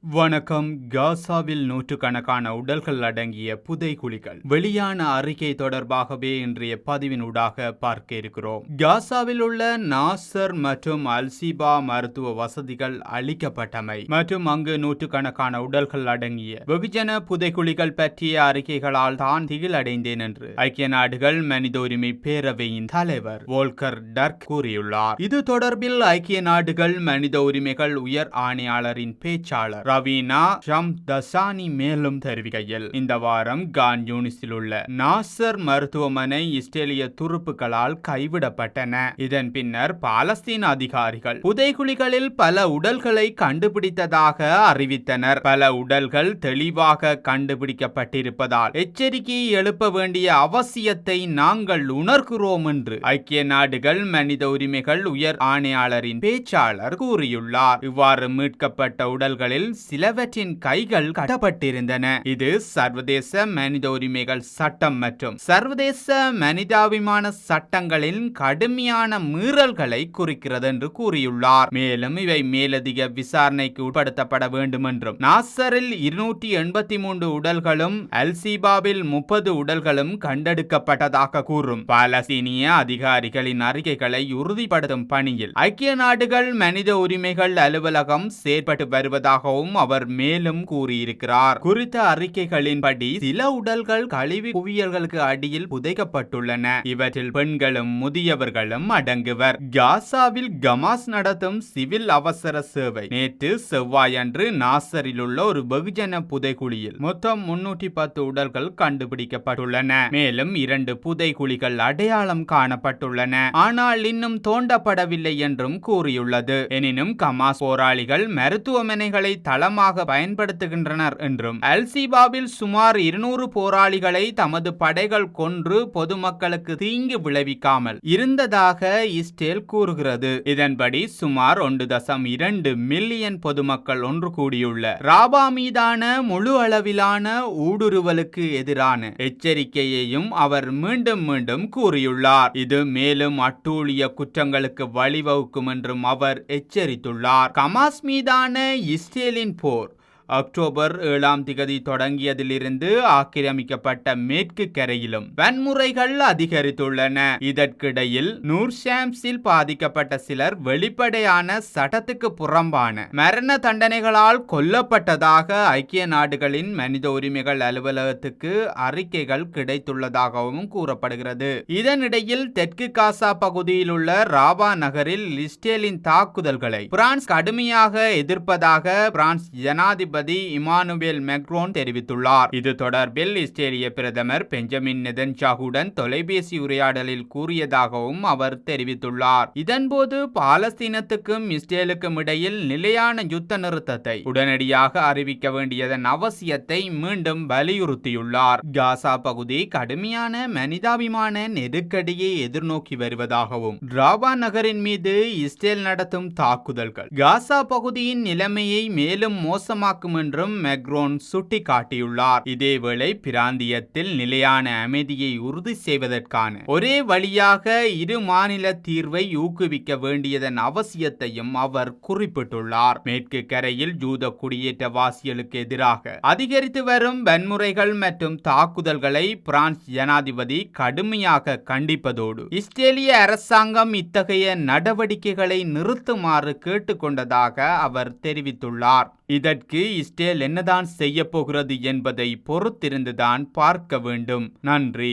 வணக்கம். காசாவில் நூற்றுக்கணக்கான உடல்கள் அடங்கிய புதைகுழிகள் வெளியான அறிக்கை தொடர்பாகவே இன்றைய பதிவினூடாக பார்க்க இருக்கிறோம். காசாவில் உள்ள நாசர் மற்றும் அல்சிபா மருத்துவ வசதிகள் அளிக்கப்பட்டமை மற்றும் அங்கு நூற்றுக்கணக்கான உடல்கள் அடங்கிய வெகுஜன புதைகுழிகள் பற்றிய அறிக்கைகளால் தான் திகிலடைந்தேன் என்று ஐக்கிய நாடுகள் மனித உரிமை பேரவையின் தலைவர் வோல்கர் டர்க் கூறியுள்ளார். இது தொடர்பில் ஐக்கிய நாடுகள் மனித உரிமைகள் உயர் ஆணையாளரின் பேச்சாளர் ரவீனா ஷம்தசானி மேலும் தெரிவிக்கையில், இந்த வாரம் கான் யூனிஸில் உள்ள நாசர் மருத்துவமனை இஸ்ரேலிய துருப்புகளால் கைவிடப்பட்டன. இதன் பின்னர் பாலஸ்தீன அதிகாரிகள் புதைகுழிகளில் பல உடல்களை கண்டுபிடித்ததாக அறிவித்தனர். பல உடல்கள் தெளிவாக கண்டுபிடிக்கப்பட்டிருப்பதால் எச்சரிக்கையை எழுப்ப வேண்டிய அவசியத்தை நாங்கள் உணர்கிறோம் என்று ஐக்கிய நாடுகள் மனித உரிமைகள் உயர் ஆணையாளரின் பேச்சாளர் கூறியுள்ளார். இவ்வாறு மீட்கப்பட்ட உடல்களில் சிலவற்றின் கைகள் கட்டப்பட்டிருந்தன. இது சர்வதேச மனித உரிமைகள் சட்டம் மற்றும் சர்வதேச மனிதாபிமான சட்டங்களின் கடுமையான மீறல்களை குறிக்கிறது என்று கூறியுள்ளார். மேலும் இவை மேலதிக விசாரணைக்கு உட்படுத்தப்பட வேண்டும் என்றும், நாசரில் 283 உடல்களும் அல்சிபாவில் 30 உடல்களும் கண்டெடுக்கப்பட்டதாக கூறும் பாலஸ்தீனிய அதிகாரிகளின் அறிக்கைகளை உறுதிப்படுத்தும் பணியில் ஐக்கிய நாடுகள் மனித உரிமைகள் அலுவலகம் செயற்பட்டு வருவதாகவும் அவர் மேலும் கூறியிருக்கிறார். குறித்த அறிக்கைகளின்படி சில உடல்கள் கழிவு குவியல்களுக்கு அடியில் புதைக்கப்பட்டுள்ளன. இவற்றில் பெண்களும் முதியவர்களும் அடங்குவர். காசாவில் ஹமாஸ் நடத்தும் சிவில் அவசர சேவை நேற்று செவ்வாயன்று நாசரில் உள்ள ஒரு வெகுஜன புதைகுழியில் மொத்தம் 310 உடல்கள் கண்டுபிடிக்கப்பட்டுள்ளன. மேலும் 2 புதைகுழிகள் அடையாளம் காணப்பட்டுள்ளன. ஆனால் இன்னும் தோண்டப்படவில்லை என்றும் கூறியுள்ளது. எனினும் ஹமாஸ் போராளிகள் மருத்துவமனைகளை தளமாக பயன்படுத்துகின்றனர் என்றும், அல்சிபாவில் சுமார் 200 போராளிகளை தமது படைகள் கொன்று பொதுமக்களுக்கு தீங்கு விளைவிக்காமல் இருந்ததாக இஸ்ரேல் கூறுகிறது. இதன்படி சுமார் 1.2 மில்லியன் பொதுமக்கள் ஒன்று கூடியுள்ள ராபா மீதான முழு அளவிலான ஊடுருவலுக்கு எதிரான எச்சரிக்கையையும் அவர் மீண்டும் மீண்டும் கூறியுள்ளார். இது மேலும் அட்டூழிய குற்றங்களுக்கு வழிவகுக்கும் என்றும் அவர் எச்சரித்துள்ளார். ஹமாஸ் மீதான இஸ்ரேலின் போர் அக்டோபர் 7 தொடங்கியதிலிருந்து ஆக்கிரமிக்கப்பட்ட மேற்கு கரையிலும் வன்முறைகள் அதிகரித்துள்ளன. இதற்கிடையில் நூர்ஷாம்ஸில் பாதிக்கப்பட்ட சிலர் வெளிப்படையான சட்டத்துக்கு புறம்பான மரண தண்டனைகளால் கொல்லப்பட்டதாக ஐக்கிய நாடுகளின் மனித உரிமைகள் அலுவலகத்துக்கு அறிக்கைகள் கிடைத்துள்ளதாகவும் கூறப்படுகிறது. இதனிடையில் தெற்கு காசா பகுதியில் உள்ள ராபா நகரில் இஸ்ரேலின் தாக்குதல்களை பிரான்ஸ் கடுமையாக எதிர்ப்பதாக பிரான்ஸ் ஜனாதிபதி இமானுவேல் மேக்ரோன் தெரிவித்துள்ளார். இது தொடர்பில் இஸ்ரேலிய பிரதமர் பெஞ்சமின் நெதன்யாகுடன் தொலைபேசி உரையாடலில் கூறியதாகவும் அவர் தெரிவித்துள்ளார். இதன்போது பாலஸ்தீனத்துக்கும் இஸ்ரேலுக்கும் இடையில் நிலையான யுத்த நிறுத்தத்தை உடனடியாக அறிவிக்க வேண்டியதன் அவசியத்தை மீண்டும் வலியுறுத்தியுள்ளார். காசா பகுதி கடுமையான மனிதாபிமான நெருக்கடியை எதிர்நோக்கி வருவதாகவும், ராபா நகரின் மீது இஸ்ரேல் நடத்தும் தாக்குதல்கள் காசா பகுதியின் நிலைமையை மேலும் மோசமாக்கும் என்றும் மேக்ரோன் சுட்டிக்காட்டியுள்ளார். இதேவேளை பிராந்தியத்தில் நிலையான அமைதியை உறுதி செய்வதற்கான ஒரே வழியாக இரு மாநில தீர்வை ஊக்குவிக்க வேண்டியதன் அவசியத்தையும் அவர் குறிப்பிட்டுள்ளார். மேற்கு கரையில் யூத குடியேற்றவாசிகளுக்கு எதிராக அதிகரித்து வரும் வன்முறைகள் மற்றும் தாக்குதல்களை பிரான்ஸ் ஜனாதிபதி கடுமையாக கண்டிப்பதோடு, இஸ்ரேலிய அரசாங்கம் இத்தகைய நடவடிக்கைகளை நிறுத்துமாறு கேட்டுக்கொண்டதாக அவர் தெரிவித்துள்ளார். இதற்கு இஸ்ரேல் என்னதான் செய்ய போகிறது என்பதை பொறுத்திருந்துதான் பார்க்க வேண்டும். நன்றி.